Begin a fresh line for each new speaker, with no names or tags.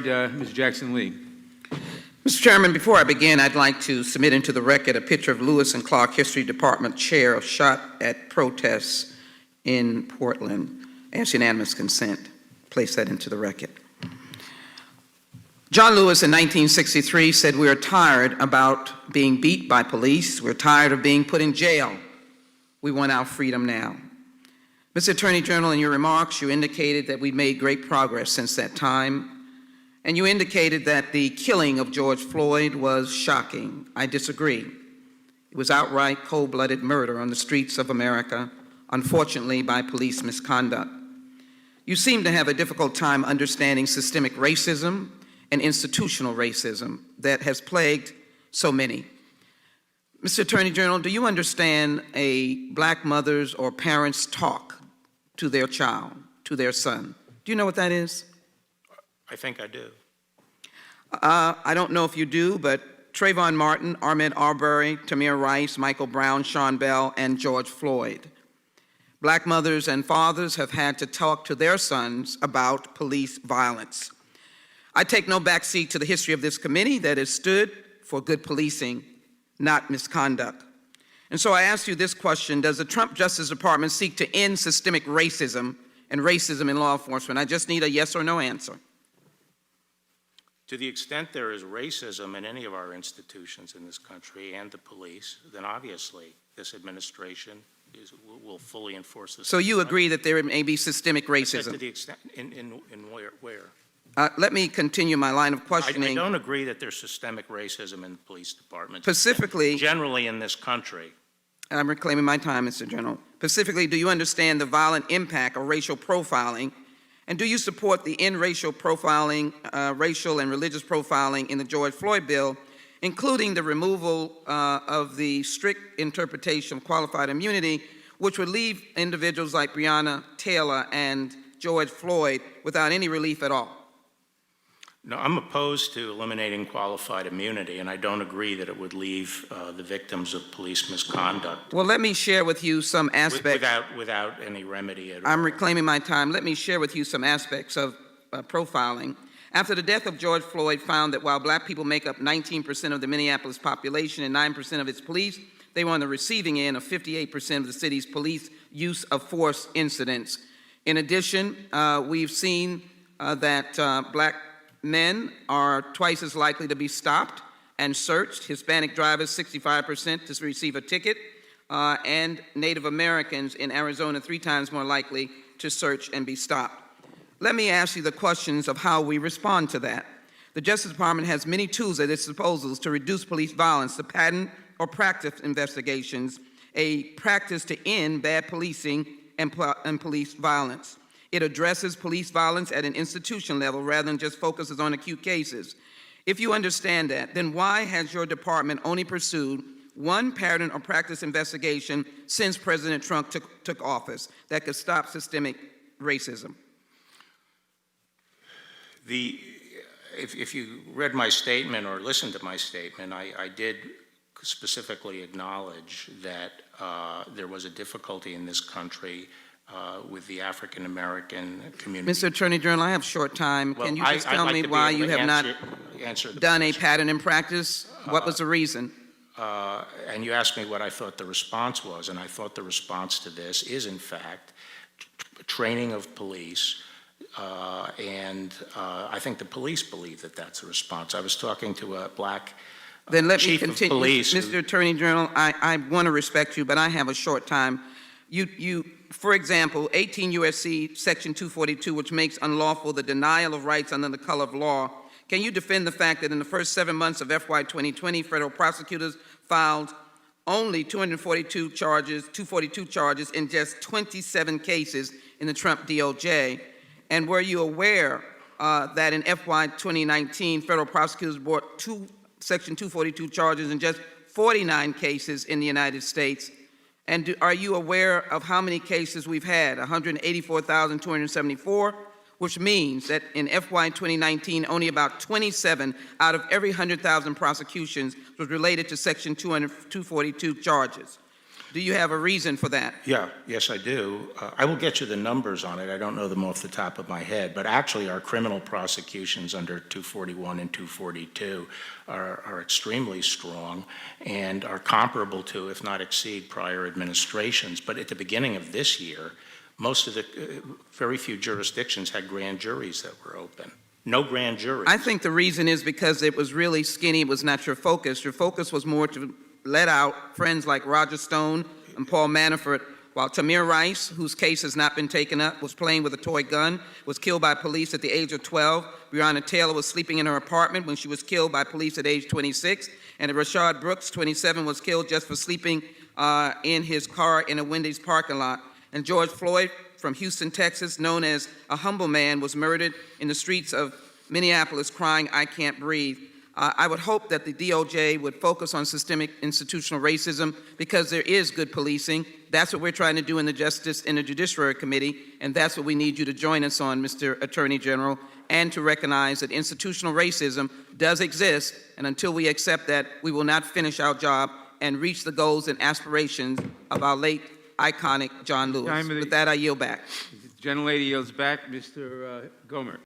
Ms. Jackson-Lee.
Mr. Chairman, before I begin, I'd like to submit into the record a picture of Lewis and Clark History Department chair shot at protests in Portland. Ask unanimous consent. Place that into the record. John Lewis in 1963 said, "We are tired about being beat by police. We're tired of being put in jail. We want our freedom now." Mr. Attorney General, in your remarks, you indicated that we've made great progress since that time, and you indicated that the killing of George Floyd was shocking. I disagree. It was outright cold-blooded murder on the streets of America, unfortunately by police misconduct. You seem to have a difficult time understanding systemic racism and institutional racism that has plagued so many. Mr. Attorney General, do you understand a black mother's or parent's talk to their child, to their son? Do you know what that is?
I think I do.
I don't know if you do, but Trayvon Martin, Ahmaud Arbery, Tamir Rice, Michael Brown, Sean Bell, and George Floyd. Black mothers and fathers have had to talk to their sons about police violence. I take no backseat to the history of this committee that has stood for good policing, not misconduct. And so I ask you this question: does the Trump Justice Department seek to end systemic racism and racism in law enforcement? I just need a yes or no answer.
To the extent there is racism in any of our institutions in this country and the police, then obviously this administration will fully enforce this.
So you agree that there may be systemic racism?
To the extent, in where?
Let me continue my line of questioning.
I don't agree that there's systemic racism in the police department.
Specifically,
generally in this country.
I'm reclaiming my time, Mr. General. Specifically, do you understand the violent impact of racial profiling, and do you support the end racial profiling, racial and religious profiling in the George Floyd bill, including the removal of the strict interpretation of qualified immunity, which would leave individuals like Breonna Taylor and George Floyd without any relief at all?
No, I'm opposed to eliminating qualified immunity, and I don't agree that it would leave the victims of police misconduct.
Well, let me share with you some aspects.
Without any remedy at all.
I'm reclaiming my time. Let me share with you some aspects of profiling. After the death of George Floyd found that while black people make up 19% of the Minneapolis population and 9% of its police, they were on the receiving end of 58% of the city's police use of force incidents. In addition, we've seen that black men are twice as likely to be stopped and searched. Hispanic drivers, 65% to receive a ticket, and Native Americans in Arizona 3 times more likely to search and be stopped. Let me ask you the questions of how we respond to that. The Justice Department has many tools at its disposal to reduce police violence, the pattern or practice investigations, a practice to end bad policing and police violence. It addresses police violence at an institution level rather than just focuses on acute cases. If you understand that, then why has your department only pursued one pattern or practice investigation since President Trump took office that could stop systemic racism?
If you read my statement or listened to my statement, I did specifically acknowledge that there was a difficulty in this country with the African American community.
Mr. Attorney General, I have short time.
Well,
can you just tell me why you have not done a pattern in practice? What was the reason?
And you asked me what I thought the response was, and I thought the response to this is, in fact, training of police, and I think the police believe that that's a response. I was talking to a black
then let
chief
me continue.
of police.
Mr. Attorney General, I want to respect you, but I have a short time. For example, 18 U.S.C. Section 242, which makes unlawful the denial of rights under the color of law. Can you defend the fact that in the first 7 months of FY 2020, federal prosecutors filed only 242 charges in just 27 cases in the Trump DOJ? And were you aware that in FY 2019, federal prosecutors brought Section 242 charges in just 49 cases in the United States? And are you aware of how many cases we've had? 184,274, which means that in FY 2019, only about 27 out of every 100,000 prosecutions was related to Section 242 charges. Do you have a reason for that?
Yeah, yes, I do. I will get you the numbers on it. I don't know them off the top of my head, but actually our criminal prosecutions under 241 and 242 are extremely strong and are comparable to, if not exceed, prior administrations. But at the beginning of this year, most of the, very few jurisdictions had grand juries that were open. No grand juries.
I think the reason is because it was really skinny. It was not your focus. Your focus was more to let out friends like Roger Stone and Paul Manafort, while Tamir Rice, whose case has not been taken up, was playing with a toy gun, was killed by police at the age of 12. Breonna Taylor was sleeping in her apartment when she was killed by police at age 26. And Rashad Brooks, 27, was killed just for sleeping in his car in a Wendy's parking lot. And George Floyd from Houston, Texas, known as a humble man, was murdered in the streets of Minneapolis crying, "I can't breathe." I would hope that the DOJ would focus on systemic institutional racism because there is good policing. That's what we're trying to do in the Judiciary Committee, and that's what we need you to join us on, Mr. Attorney General, and to recognize that institutional racism does exist, and until we accept that, we will not finish our job and reach the goals and aspirations of our late iconic John Lewis. With that, I yield back.
The gentlelady yields back. Mr. Gomer.